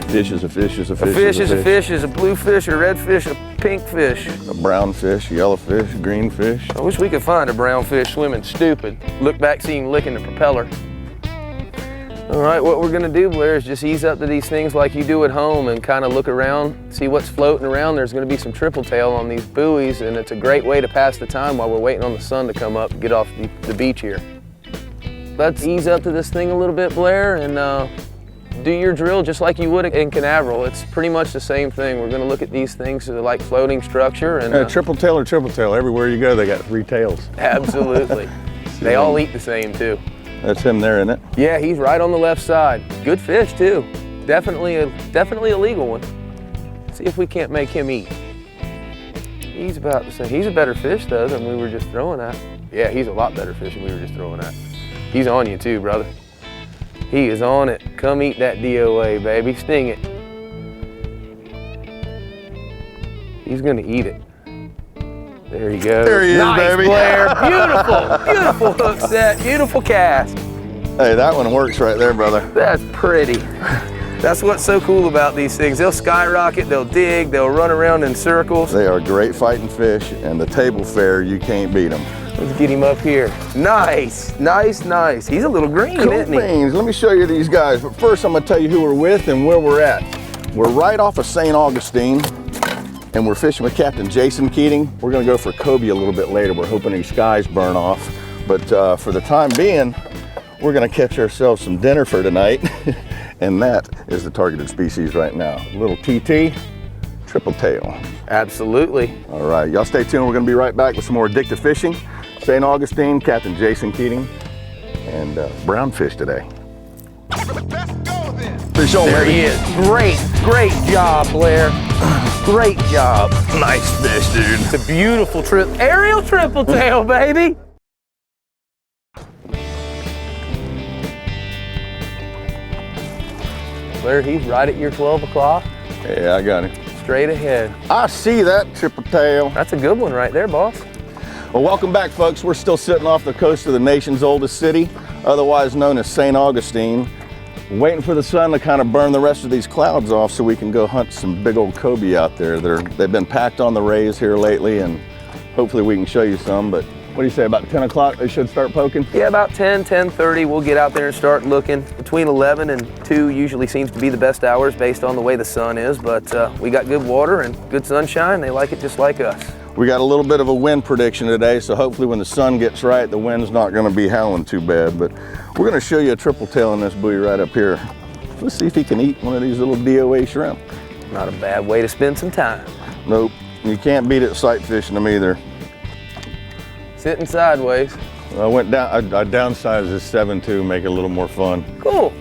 fish is a fish is a fish. A fish is a fish is a blue fish, a red fish, a pink fish. A brown fish, yellow fish, green fish. I wish we could find a brown fish swimming stupid. Look back, see him licking the propeller. All right, what we're gonna do, Blair, is just ease up to these things like you do at home and kind of look around, see what's floating around. There's gonna be some tripletail on these buoys, and it's a great way to pass the time while we're waiting on the sun to come up and get off the beach here. Let's ease up to this thing a little bit, Blair, and do your drill just like you would in Canaveral. It's pretty much the same thing. We're gonna look at these things like floating structure. And tripletail or tripletail, everywhere you go, they got 3 tails. Absolutely. They all eat the same too. That's him there, isn't it? Yeah, he's right on the left side. Good fish too. Definitely a legal one. See if we can't make him eat. He's about the same. He's a better fish though than we were just throwing at. Yeah, he's a lot better fish than we were just throwing at. He's on you too, brother. He is on it. Come eat that DOA, baby. Sting it. He's gonna eat it. There he goes. There he is, nice, baby. Blair. Beautiful, beautiful hook set, beautiful cast. Hey, that one works right there, brother. That's pretty. That's what's so cool about these things. They'll skyrocket, they'll dig, they'll run around in circles. They are great fighting fish, and the table fare, you can't beat them. Let's get him up here. Nice, nice, nice. He's a little green, Cool isn't he? beans. Let me show you these guys, but first I'm gonna tell you who we're with and where we're at. We're right off of Saint Augustine, and we're fishing with Captain Jason Keating. We're gonna go for cobia a little bit later. We're hoping these skies burn off, but for the time being, we're gonna catch ourselves some dinner for tonight, and that is the targeted species right now. Little TT, tripletail. Absolutely. All right, y'all stay tuned. We're gonna be right back with some more addictive fishing. Saint Augustine, Captain Jason Keating, and brown fish today. Fish on, There baby. he is. Great job, Blair. Great job. Nice fish, dude. It's a beautiful aerial tripletail, baby. Blair, he's right at your 12 o'clock. Yeah, I got him. Straight ahead. I see that tripletail. That's a good one right there, boss. Well, welcome back, folks. We're still sitting off the coast of the nation's oldest city, otherwise known as Saint Augustine, waiting for the sun to kind of burn the rest of these clouds off so we can go hunt some big old cobia out there. They've been packed on the rays here lately, and hopefully we can show you some. But what do you say, about 10 o'clock they should start poking? Yeah, about 10:30, we'll get out there and start looking. Between 11 and 2 usually seems to be the best hours based on the way the sun is, but we got good water and good sunshine. They like it just like us. We got a little bit of a wind prediction today, so hopefully when the sun gets right, the wind's not gonna be howling too bad. But we're gonna show you a tripletail in this buoy right up here. Let's see if he can eat one of these little DOA shrimp. Not a bad way to spend some time. Nope, you can't beat it sight fishing them either. Sitting sideways. I went down, I downsized this 7.2, make it a little more fun. Cool.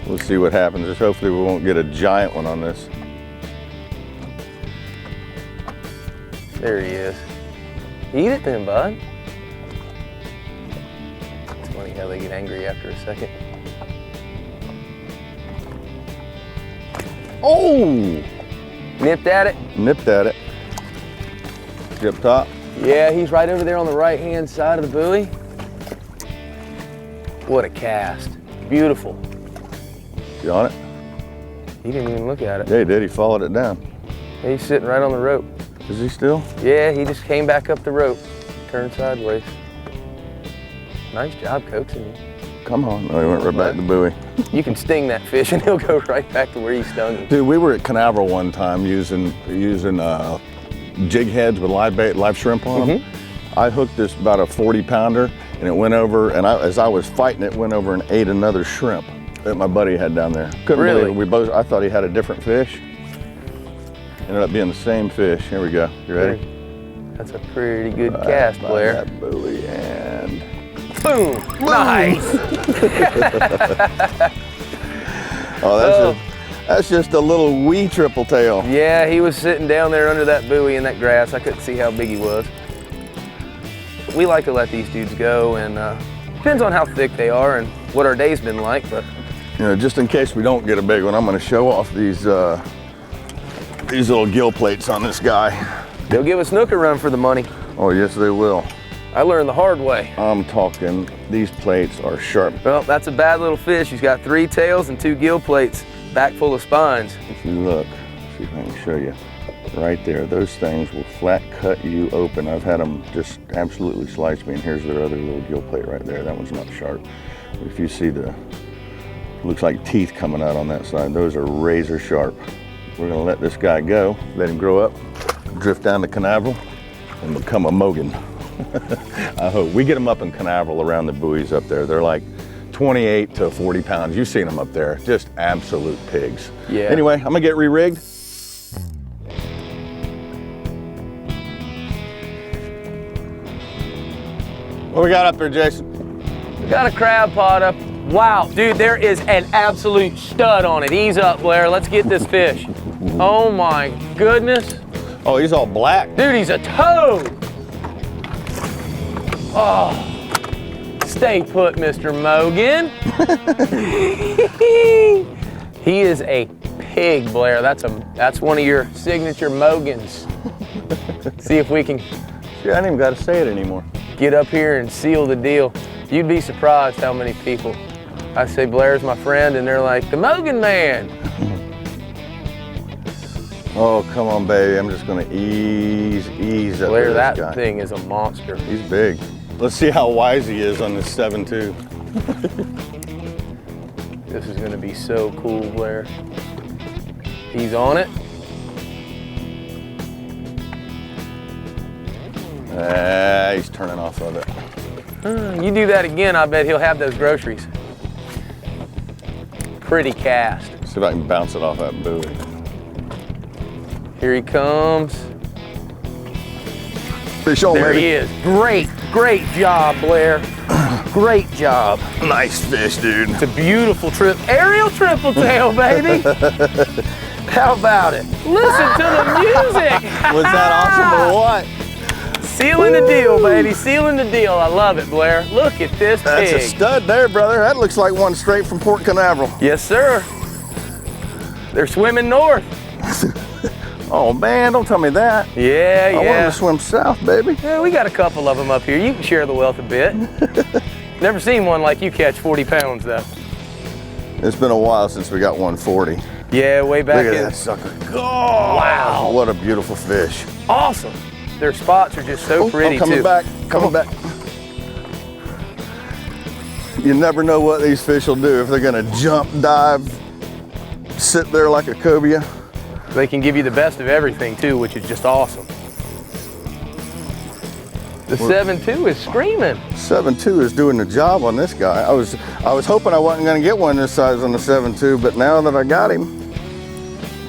We'll see what happens. Just hopefully we won't get a giant one on this. There he is. Eat it then, bud. It's funny how they get angry after a second. Oh! Nipped at it? Nipped at it. Is he up top? Yeah, he's right over there on the right-hand side of the buoy. What a cast. Beautiful. You on it? He didn't even look at it. Yeah, he did. He followed it down. He's sitting right on the rope. Is he still? Yeah, he just came back up the rope. Turned sideways. Nice job coaxing you. Come on. Oh, he went right back to the buoy. You can sting that fish and he'll go right back to where he stung you. Dude, we were at Canaveral one time using jig heads with live bait, live shrimp on them. I hooked this about a 40-pounder, and it went over, and as I was fighting it, went over and ate another shrimp that my buddy had down there. Couldn't Really? believe it. I thought he had a different fish. Ended up being the same fish. Here we go. You ready? That's a pretty good cast, Blair. That buoy, and Boom! Nice! oh, that's just a little wee tripletail. Yeah, he was sitting down there under that buoy in that grass. I couldn't see how big he was. We like to let these dudes go, and depends on how thick they are and what our day's been like, but You know, just in case we don't get a big one, I'm going to show off these little gill plates on this guy. they'll give a snook a run for the money. Oh, yes, they will. I learned the hard way. I'm talking, these plates are sharp. Well, that's a bad little fish. He's got 3 tails and 2 gill plates. back full of spines. If you look, see if I can show you. Right there, those things will flat cut you open. I've had them just absolutely slice me, and here's their other little gill plate right there. That one's not sharp. But if you see the, looks like teeth coming out on that side, those are razor sharp. We're gonna let this guy go, let him grow up, drift down to Canaveral, and become a Mogan. I hope. We get them up in Canaveral around the buoys up there. They're like 28 to 40 pounds. You've seen them up there, just absolute pigs. Yeah. Anyway, I'm gonna get re-rigged. What we got up there, Jason? We got a crab pot up. Wow, dude, there is an absolute stud on it. Ease up, Blair. Let's get this fish. Oh my goodness. Oh, he's all black. Dude, he's a toad. Oh, stay put, Mr. Mogan. He is a pig, Blair. That's one of your signature Mogans. See if we can Yeah, I ain't even got to say it anymore. get up here and seal the deal. You'd be surprised how many people I say Blair's my friend, and they're like, the Mogan man. Oh, come on, baby. I'm just gonna ease up Blair, to that this guy. thing is a monster. He's big. Let's see how wise he is on this 7-2. This is gonna be so cool, Blair. He's on it. He's turning off of it. You do that again, I bet he'll have those groceries. Pretty cast. See if I can bounce it off that buoy. Here he comes. Fish on, There baby. he is. Great job, Blair. Great job. Nice fish, dude. It's a beautiful aerial triple tail, baby. How about it? Listen to the music. Was that awesome or what? Sealing the deal, baby. Sealing the deal. I love it, Blair. Look at this That's pig. a stud there, brother. That looks like one straight from Port Canaveral. Yes, sir. They're swimming north. Oh, man, don't tell me that. Yeah, I want yeah. them to swim south, baby. Yeah, we got a couple of them up here. You can share the wealth a bit. Never seen one like you catch 40 pounds, though. It's been a while since we got 140. Yeah, way back Look at in. that sucker. Oh, Wow. what a beautiful fish. Awesome. Their spots are just so pretty, coming too. back, coming back. You never know what these fish will do. If they're gonna jump, dive, sit there like a cobia. They can give you the best of everything, too, which is just awesome. The 7-2 is screaming. 7-2 is doing the job on this guy. I was hoping I wasn't gonna get one this size on the 7-2, but now that I got him,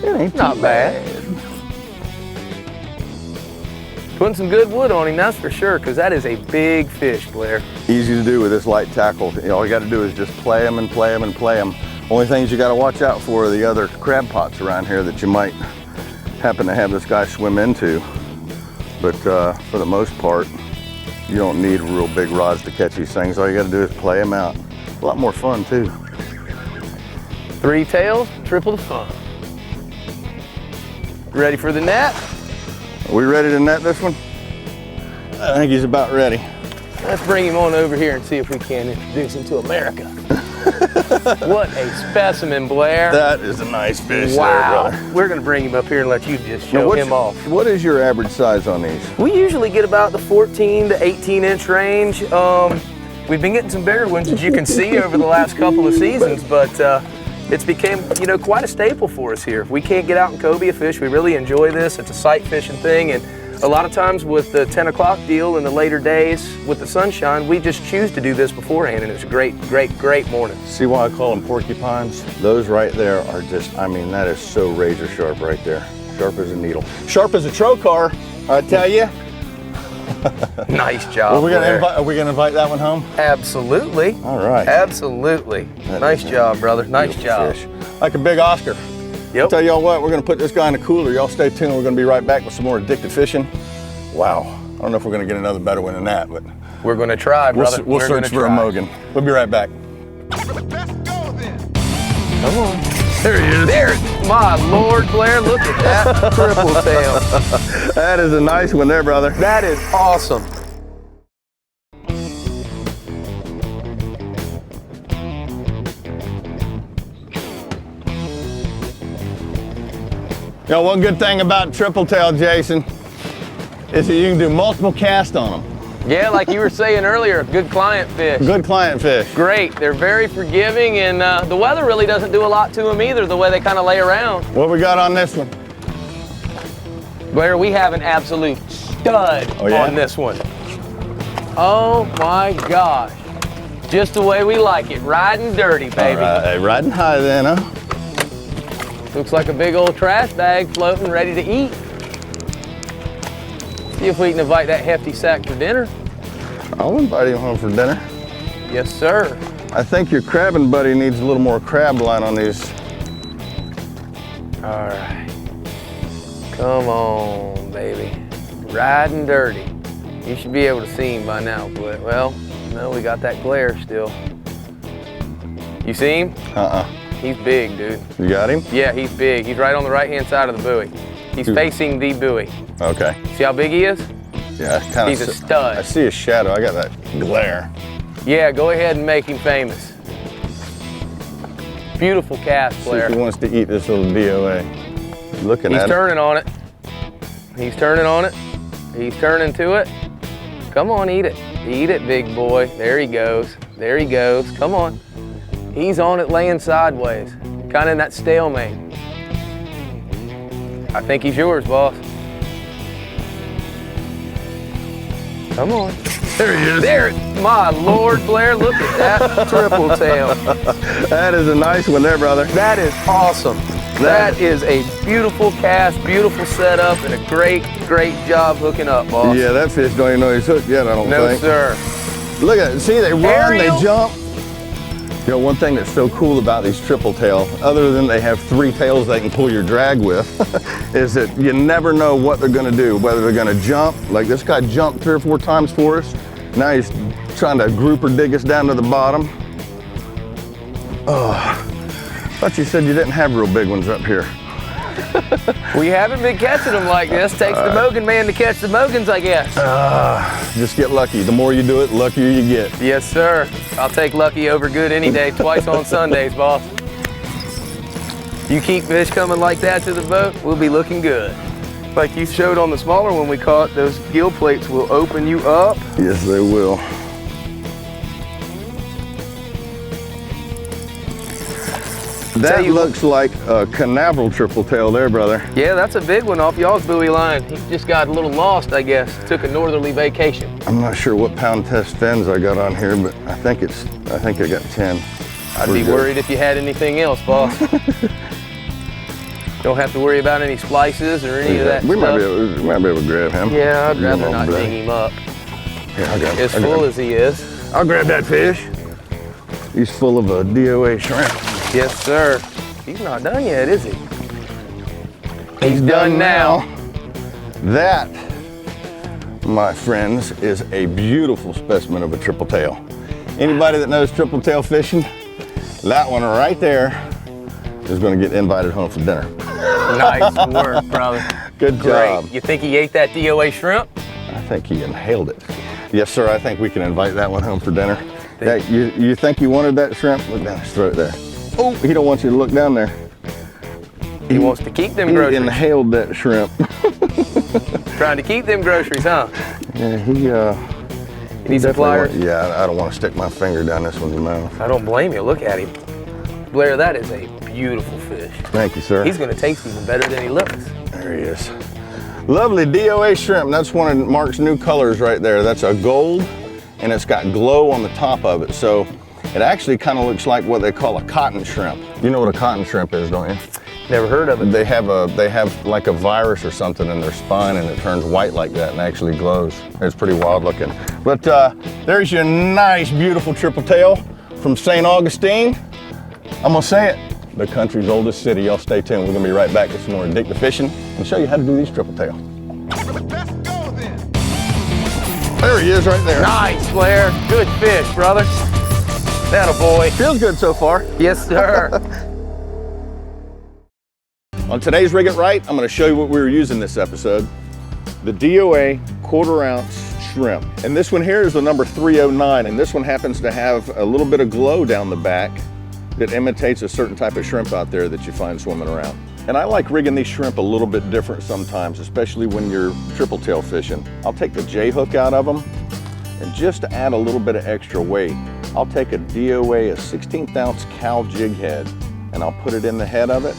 it ain't Not too bad. Putting some good wood on him, that's for sure, because that is a big fish, Blair. Easy to do with this light tackle. All you got to do is just play them and play them and play them. Only things you got to watch out for are the other crab pots around here that you might happen to have this guy swim into. But for the most part, you don't need real big rods to catch these things. All you got to do is play them out. A lot more fun too. 3 tails, triple the fun. Ready for the net? Are we ready to net this one? I think he's about ready. Let's bring him on over here and see if we can introduce him to America. What a specimen, Blair. That is a nice fish Wow. there, brother. We're going to bring him up here and let you just show Now, him off. what is your average size on these? We usually get about the 14 to 18 inch range. We've been getting some bigger ones, as you can see, over the last couple of seasons, but it's became, quite a staple for us here. If we can't get out and cobia fish, we really enjoy this. It's a sight fishing thing, and a lot of times with the 10 o'clock deal in the later days with the sunshine, we just choose to do this beforehand, and it's a great morning. See why I call them porcupines? Those right there are just, that is so razor sharp right there. Sharp as a needle. Sharp as a trocar, I tell you. Nice job, Are we Blair. gonna invite that one home? Absolutely. All right. Absolutely. Nice job, brother. Nice job. Fish. Like a big Oscar. Yep. Tell y'all what, we're gonna put this guy in the cooler. Y'all stay tuned. We're gonna be right back with some more addictive fishing. Wow. I don't know if we're gonna get another better one than that, but We're going to try, brother. we'll We're search gonna for a try. Mogan. We'll be right back. Come on. There he is. There. My Lord, Blair, look at that triple tail. That is a nice one there, brother. That is awesome. know, one good thing about Tripletail, Jason, is that you can do multiple casts on them. Yeah, like you were saying earlier, good client fish. Good client fish. Great, they're very forgiving, and the weather really doesn't do a lot to them either, the way they kind of lay around. What we got on this one? Blair, we have an absolute stud on this one. Oh my gosh. Just the way we like it, riding dirty, baby. All right, riding high then, huh? Looks like a big old trash bag floating, ready to eat. See if we can invite that hefty sack for dinner. I'll invite him home for dinner. Yes, sir. I think your crabbing buddy needs a little more crab line on these. All right. Come on, baby. Riding dirty. You should be able to see him by now, but well, no, we got that glare still. You see him? He's big, dude. You got him? Yeah, he's big. He's right on the right-hand side of the buoy. He's facing the buoy. Okay. See how big he is? Yeah, kind of. He's a stud. I see his shadow. I got that glare. Yeah, go ahead and make him famous. Beautiful cast, Blair. See if he wants to eat this little DOA. Looking at it. He's turning on it. He's turning on it. He's turning to it. Come on, eat it. Eat it, big boy. There he goes. There he goes. Come on. He's on it laying sideways. Kind of in that stalemate. I think he's yours, boss. Come on. There he is. There, my Lord, Blair, look at that Tripletail. That is a nice one there, brother. That is awesome. That is a beautiful cast, beautiful setup, and a great, great job hooking up, boss. Yeah, that fish don't even know he's hooked yet, I don't think. No, sir. Look at it. See, they run, Ariel. they jump. You know, one thing that's so cool about these Tripletail, other than they have 3 tails they can pull your drag with, is that you never know what they're gonna do, whether they're gonna jump. Like this guy jumped 3 or 4 times for us. Now he's trying to grouper dig us down to the bottom. Oh, I thought you said you didn't have real big ones up here. We haven't been catching them like this. Takes the Mogan man to catch the Mogans, I guess. Just get lucky. The more you do it, the luckier you get. Yes, sir. I'll take lucky over good any day, twice on Sundays, boss. You keep fish coming like that to the boat, we'll be looking good. Like you showed on the smaller one we caught, those gill plates will open you up. Yes, they will. That looks like a canaveral Tripletail there, brother. Yeah, that's a big one off y'all's buoy line. He just got a little lost, I guess. Took a northerly vacation. I'm not sure what pound test fins I got on here, but I think I got 10. I'd be worried if you had anything else, boss. Don't have to worry about any splices or any of that we stuff. We might be able to grab him. Yeah, I'd rather not dig him up. Yeah, I got him. As full as he is. I'll grab that fish. He's full of a DOA shrimp. Yes, sir. He's not done yet, is he? He's done now. That, my friends, is a beautiful specimen of a Tripletail. Anybody that knows Tripletail fishing, that one right there is going to get invited home for dinner. Nice work, brother. Good job. Great. You think he ate that DOA shrimp? I think he inhaled it. Yes, sir. I think we can invite that one home for dinner. Yeah, you think you wanted that shrimp? Look down his throat there. Oh, he don't want you to look down there. He wants to keep them groceries. He inhaled that shrimp. Trying to keep them groceries, huh? Yeah, he needs some pliers. Yeah, I don't want to stick my finger down this one's mouth. I don't blame you. Look at him. Blair, that is a beautiful fish. Thank you, sir. He's going to taste even better than he looks. There he is. Lovely DOA shrimp. That's one of Mark's new colors right there. That's a gold, and it's got glow on the top of it. So it actually kind of looks like what they call a cotton shrimp. You know what a cotton shrimp is, don't you? Never heard of it. They have like a virus or something in their spine, and it turns white like that and actually glows. It's pretty wild looking. But there's your nice, beautiful Tripletail from Saint Augustine. I'm gonna say it, the country's oldest city. Y'all stay tuned. We're gonna be right back with some more addictive fishing and show you how to do these Tripletail. Let's go then. There he is right there. Nice, Blair. Good fish, brother. That'll boy. Feels good so far. Yes, sir. On today's Rig It Right, I'm going to show you what we were using this episode. The DOA 1/4 ounce shrimp. And this one here is the number 309, and this one happens to have a little bit of glow down the back that imitates a certain type of shrimp out there that you find swimming around. And I like rigging these shrimp a little bit different sometimes, especially when you're triple tail fishing. I'll take the J hook out of them, and just to add a little bit of extra weight, I'll take a DOA, a 16th ounce cow jig head, and I'll put it in the head of it,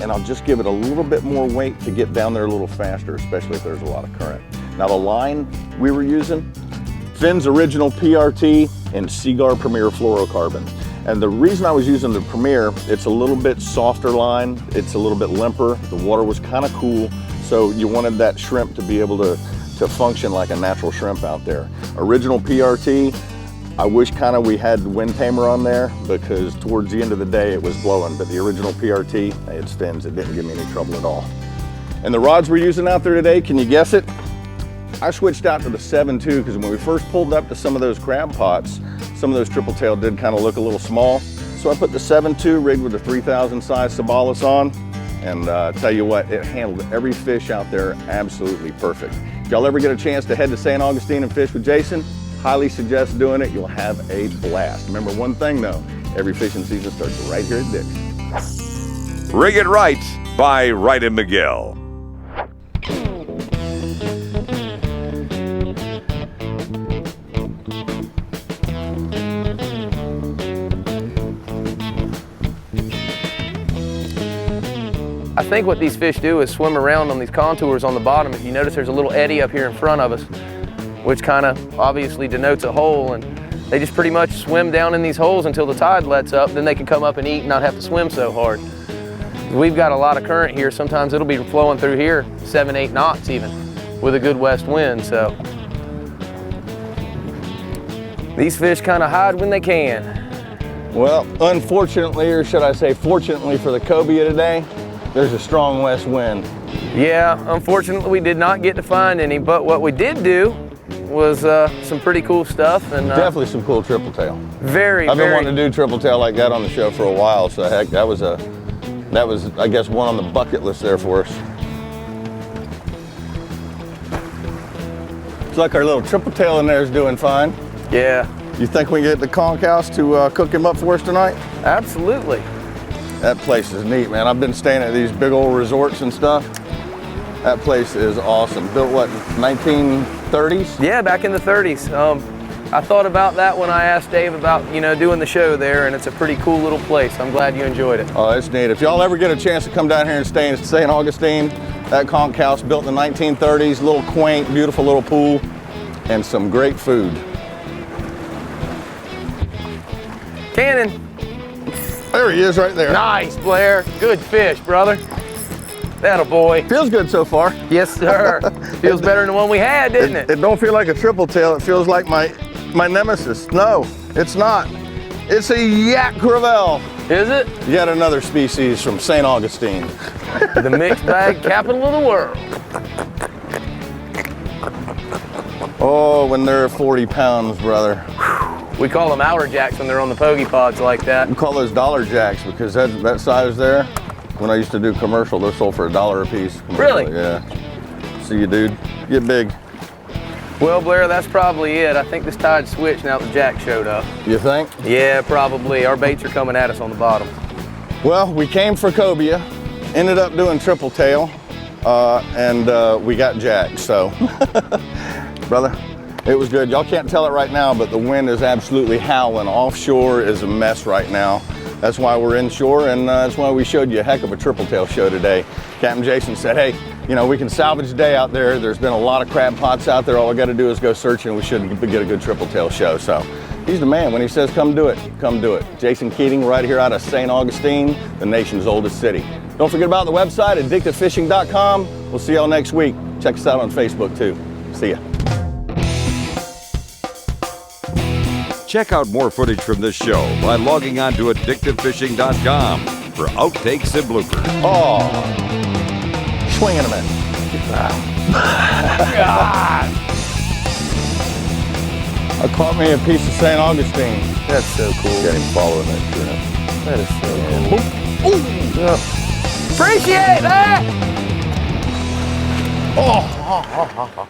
and I'll just give it a little bit more weight to get down there a little faster, especially if there's a lot of current. Now the line we were using, Finn's Original PRT and Seaguar Premier Fluorocarbon. And the reason I was using the Premier, it's a little bit softer line, it's a little bit limper, the water was kind of cool, so you wanted that shrimp to be able to function like a natural shrimp out there. Original PRT, I wish kind of we had wind tamer on there because towards the end of the day it was blowing, but the original PRT, it fins, it didn't give me any trouble at all. And the rods we're using out there today, can you guess it? I switched out to the 7.2 because when we first pulled up to some of those crab pots, some of those triple tail did kind of look a little small. So I put the 7.2 rigged with the 3000 size Sabalis on, and tell you what, it handled every fish out there absolutely perfect. If y'all ever get a chance to head to Saint Augustine and fish with Jason, highly suggest doing it. You'll have a blast. Remember one thing though, every fishing season starts right here at Dick's. Rig It Right by Wright and Miguel. I think what these fish do is swim around on these contours on the bottom. If you notice, there's a little eddy up here in front of us, which kind of obviously denotes a hole, and they just pretty much swim down in these holes until the tide lets up. Then they can come up and eat and not have to swim so hard. We've got a lot of current here. Sometimes it'll be flowing through here 7, 8 knots even with a good west wind. So these fish kind of hide when they can. Well, unfortunately, or should I say fortunately for the cobia today, there's a strong west wind. Yeah, unfortunately we did not get to find any, but what we did do was some pretty cool stuff. And definitely some cool triple tail. I've been wanting to do triple tail like that on the show for a while, so heck, that was I guess one on the bucket list there for us. Looks like our little triple tail in there is doing fine. Yeah. You think we can get the conch house to cook him up for us tonight? Absolutely. That place is neat, man. I've been staying at these big old resorts and stuff. That place is awesome. Built what, 1930s? Yeah, back in the 30s. I thought about that when I asked Dave about, doing the show there, and it's a pretty cool little place. I'm glad you enjoyed it. Oh, it's neat. If y'all ever get a chance to come down here and stay in Saint Augustine, that conch house built in the 1930s, little quaint, beautiful little pool, and some great food. Cannon. There he is right there. Nice, Blair. Good fish, brother. That'll boy. Feels good so far. Yes, sir. Feels better than the one we had, didn't it? It don't feel like a triple tail. It feels like my nemesis. No, it's not. It's a yak crevel. Is it? Yet another species from Saint Augustine. The mixed bag capital of the world. Oh, when they're 40 pounds, brother. We call them hour jacks when they're on the pokey pods like that. We call those dollar jacks because that size there, when I used to do commercial, they're sold for $1 a piece. Really? Yeah. See you, dude. Get big. Well, Blair, that's probably it. I think this tide switched now that Jack showed up. You think? Yeah, probably. Our baits are coming at us on the bottom. Well, we came for cobia, ended up doing triple tail, and we got Jack, so. Brother, it was good. Y'all can't tell it right now, but the wind is absolutely howling. Offshore is a mess right now. That's why we're inshore, and that's why we showed you a heck of a triple tail show today. Captain Jason said, hey, we can salvage a day out there. There's been a lot of crab pots out there. All we got to do is go searching, and we should get a good triple tail show. So he's the man. When he says come do it, come do it. Jason Keating right here out of Saint Augustine, the nation's oldest city. Don't forget about the website, addictivefishing.com. We'll see y'all next week. Check us out on Facebook too. See ya. Check out more footage from this show by logging on to addictivefishing.com for outtakes and bloopers. Oh, swinging them in. God. I caught me a piece of Saint Augustine. That's so cool. Got him following that shrimp. That is so cool. Ooh. Yeah. Appreciate that. Oh.